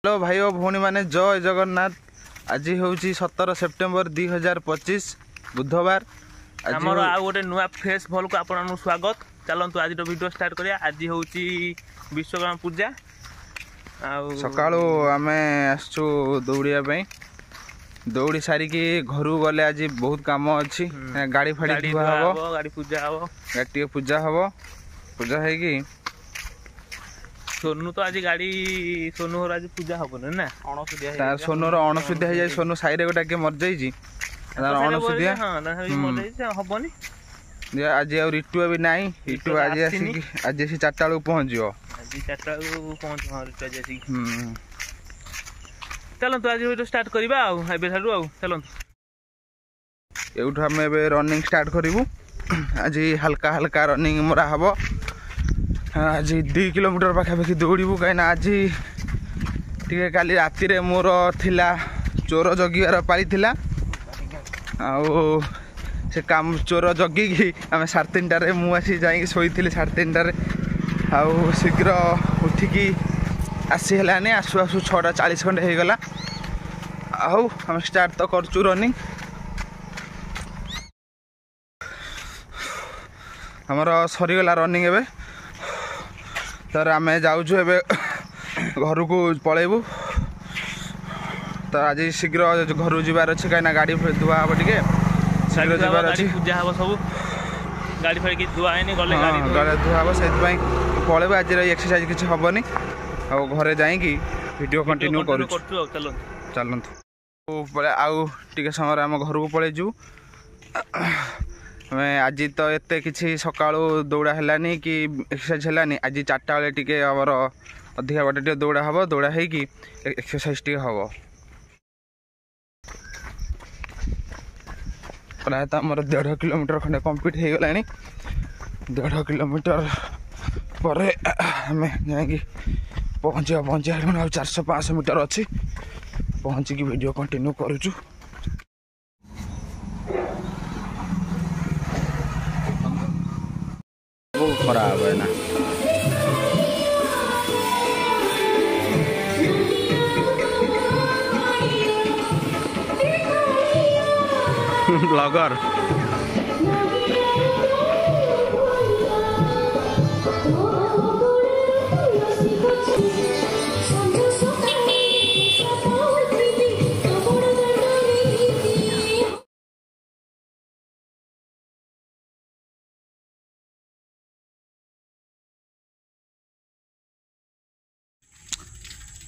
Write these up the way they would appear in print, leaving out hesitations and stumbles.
Hello भाई और भौणी मैंने जय जगन्नाथ। आज हूँ 17 सेप्टेम्बर 2025 बुधवार। आमर आ गोटे नुआ फ्रेश भल को आपन स्वागत। चलतु आज वीडियो स्टार्ट करिया। आज हूँ विश्वकर्मा पूजा। सका आम आसु दौड़िया दौड़ी सारिकी घर गले आज बहुत कम अच्छी। गाड़ी फाड़ी धुआ हम, गाड़ी पूजा हम, गाड़ी पूजा हम। पूजा है सोनू तो आज गाड़ी सोनू आज पूजा हबन ना तार सोनूर अणसुधिया हो जाए। सोनू साई गोटा किए मर जाइए अणसुधिया हबनी। आज आ रिटु भी ना रिटु आज आज 4टा बेलू पहुँच। चलतु आज वीडियो स्टार्ट करवा चलतु एठू आम रनिंग स्टार्ट करूँ। आज हल्का हल्का रनिंग मरा हम। आज 2 किलोमीटर पाखापाखि दौड़ू कहीं आज टे काली राति मोर थिला चोर जगिवार पाली थिला। आउ से काम चोर जगिकी आम 3:30 मुझे जाकि शोई 3:30 आउ शीघ्र उठिकी आसी है आसु आसु 6:40 खंडे हो गला। आउ आम स्टार्ट तो करचु रनिंग। हमर सरीगला रनिंग एवं तर आम जाऊँ घर को पलैबू। तो आज शीघ्र घर जीवार अच्छे कहीं गाड़ी धुआ हम टे शीघ्र जीवार अच्छी पूजा हम सब गाड़ी फाड़ी धुआ है गले धुआ हम से पलैबू। आज एक्सरसाइज किसी हेनी घरे जाकि वीडियो कंटिन्यू कर चलतु आउ टे समय आम घर को पलैज। आज तो एत कि सका दौड़ा है कि एक्सरसाइज है। आज 4टा बेले टे आमर अधिका बाट टे दौड़ा हम। दौड़ा है कि एक्सरसाइज टे हम। प्रायतः आमर 1.5 किलोमीटर खंडे कंप्लीट हो गला। 1.5 किलोमीटर पर आम जा पहुँचा 400-500 मीटर अच्छी पहुँचिकी वीडियो कंटिन्यू करुचु। खराब है ना ब्लॉगर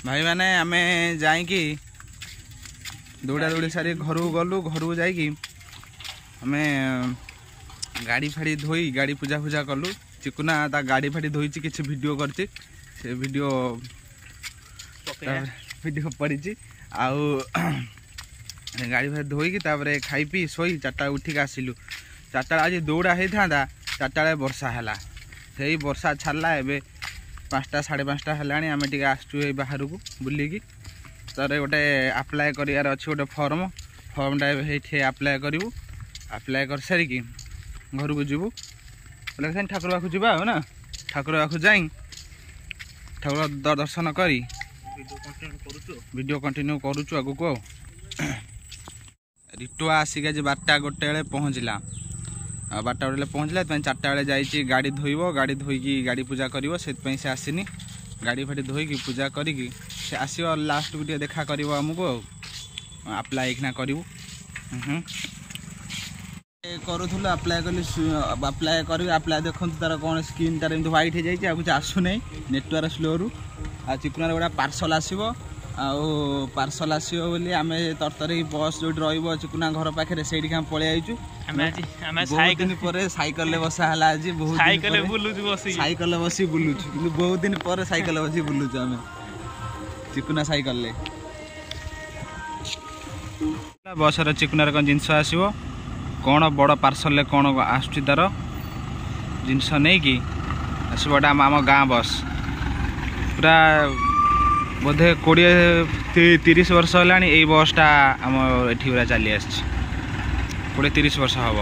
भाई मैंने आम जाकि दौड़ा दौड़ी सारी घर को गलु। घर को जाकि आम गाड़ी फाड़ी धोई गाड़ी पूजा पूजा कलु। चिकुना ता गाड़ी फाड़ी धोई किसी वीडियो करछि से वीडियो पड़ी आउ गाड़ी फाड़ी धोईकी तापर खाई पी सोई 4टा उठिक आसिलु। 4टा आज दौड़ा होता 4टा बेले वर्षा है से वर्षा छाड़ा एवं 5टा 5:30 है। आम टे आसचु बाहर को बुलिकी तर गोटे आप्लाय करार अच्छी गोटे फर्मटा ये आप्लाय करूँ। आप्लाय कर सारिकी घर को जीवु बोले ठाकुर पाखु जा ना। ठाकुर पाखु जा ठाकुर दर्शन करी वीडियो कंटिन्यू करुचु आगु को। रिटु आसिक आज 12:01 बेले पहुँचला। 12टा बेले पहुँचला 4टा बेले जाइए गाड़ी धोइब। गाड़ी धोईकी गाड़ी पूजा कर से आसनी। गाड़ी फाड़ी धोईकी पूजा करी से आसो लास्ट वीडियो देखा कर आमको आप्लाय करूँ करूँ आप्लाय कली आप्लाय कर आप्लाय देखो तार कौन स्क्रीन तार एम व्हाइट हो जाए कुछ आसुना नेटवर्क स्लो रु। आ चिकुनार गोटा पार्सल आसो पार्सल आसो बोली आम तरतरी बस जो रही चिकुना घर पाखे से पलि आईचु। बहुत दिन पर साइकल बसा है आज बहुत साइकल बसी बुलुचु कि बहुत दिन पर साइकल बसी बुलुचु आम चिकुना साइकल बस चिकुनार कौन जिनस आसो कौन बड़ पार्सल कौन आसुची तार जिनस नहीं कि आसबाटा आम गाँ बस पूरा बोधे 20-30 वर्ष है यही बसटा आम ये पूरा चली आस 20-30 वर्ष हम।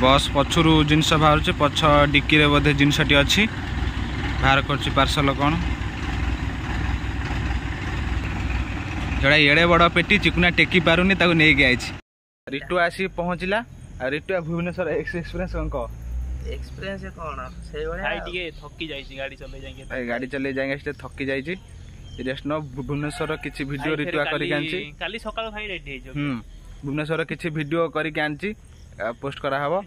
बस पछरू जिनस बाहर पछ डिक्की रे बोधे जिनसटी अच्छी बाहर कर पार्सल कौन जोड़ा एड़े बड़ पेटी चिकुना टेकी पारुनी ताको नहीं गई रिटु आसी पहुँचला रिटु भुवनेश्वर एक्सपीरियंस कह एक्सपीरियंस कौन से भाई टिके थकी जाईची गाड़ी चले जाएंगे भाई गाड़ी चले जाएंगे से थकी जाईची रेस्ट न भुवनेश्वर किछि वीडियो रिटुआ करि आनछि काली सकाळ भाई रेडी हो भुवनेश्वर किछि वीडियो करि आनछि पोस्ट करा हबो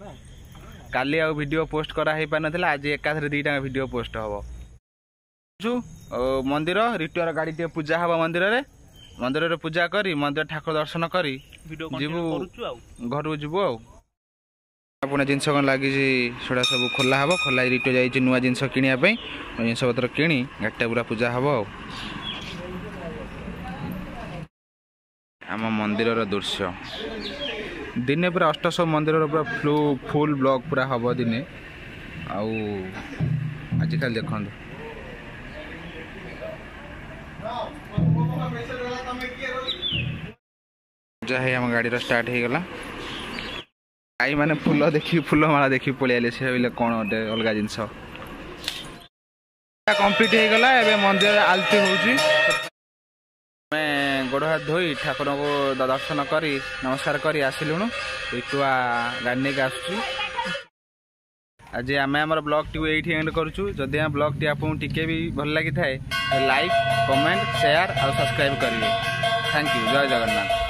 काली आ वीडियो पोस्ट करा हे पा नथला आज एकाथरे दुईटा वीडियो पोस्ट हबो जो मंदिर रिटुआर गाड़ी टे पूजा हबो मंदिर रे पूजा करी मंदिर ठाकुर दर्शन करी वीडियो जीवु करूछु आ घर जीवु आ आपण जिनस कोन लागी सेडा सब खोला हबो खोला रिटो जाई नुआ जिनस किनिया पई जिनस पत्र किनी गाटा पूरा पूजा हबो आम मंदिर दृश्य दिने पूरा 800 मंदिर पूरा फुल ब्लॉक पूरा हम दिने आजिकल देखो जहाँ आम गाड़ी स्टार्ट हो गला आई माने फूल देखी फूल माला देखी पलि से कौन गोटे अलग जिनस कम्प्लीट हो गला एबे मंदिर आलती होउची गोड़ हाथ धोई ठाकुर को दर्शन करी नमस्कार करी आसिलुणु रिटुआ गाड़ी के आसुचु आज आम आम ब्लॉग टी ये एंड करुचु जदि आम ब्लॉग टी आपको टिके भी भल लगी थाए लाइक कमेंट शेयर और सब्सक्राइब करिए थैंक यू जय जगन्नाथ।